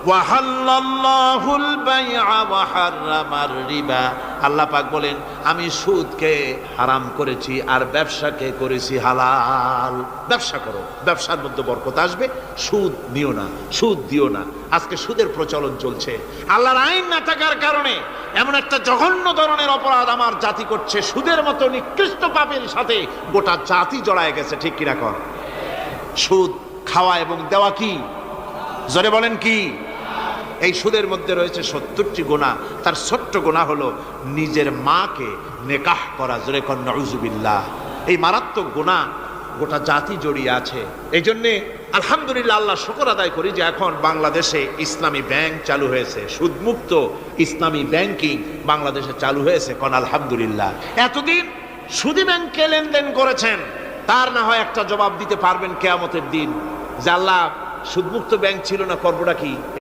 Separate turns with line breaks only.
ওয়াহাল্লাল্লাহুল বাইআ ওয়া হাররামার রিবা, আল্লাহ পাক বলেন আমি সুদকে হারাম করেছি আর ব্যবসাকে করেছি হালাল। ব্যবসা করো, ব্যবসার মধ্যে বরকত আসবে। সুদ নিও না, সুদ দিও না। আজকে সুদের প্রচলন চলছে। আল্লাহর আইন না থাকার কারণে এমন একটা জঘন্য ধরনের অপরাধ আমার জাতি করছে, সুদের মতো নিকৃষ্ট পাপের সাথে গোটা জাতি জড়ায় গেছে। ঠিক কিনা কর? সুদ খাওয়া এবং দেওয়া কি? জোরে বলেন কি? এই সুদের মধ্যে রয়েছে ৭০টি গুনাহ। তার ছোট্ট গুনাহ হলো নিজের মাকে নেকাহ করা। জোরে কর নাউযুবিল্লাহ। এই মারাত্মক গুনাহ গোটা জাতি জড়িয়ে আছে। এই জন্যে আলহামদুলিল্লাহ, আল্লাহ শুকর আদায় করি যে এখন বাংলাদেশে ইসলামী ব্যাংক চালু হয়েছে, সুদমুক্ত ইসলামী ব্যাংকিং বাংলাদেশে চালু হয়েছে। কোন আলহামদুলিল্লাহ। এতদিন সুদী ব্যাংকে লেনদেন করেছেন, তার না হয় একটা জবাব দিতে পারবেন কিয়ামতের দিন যে আল্লাহ সুদমুক্ত ব্যাংক ছিল না, করবোটা কি?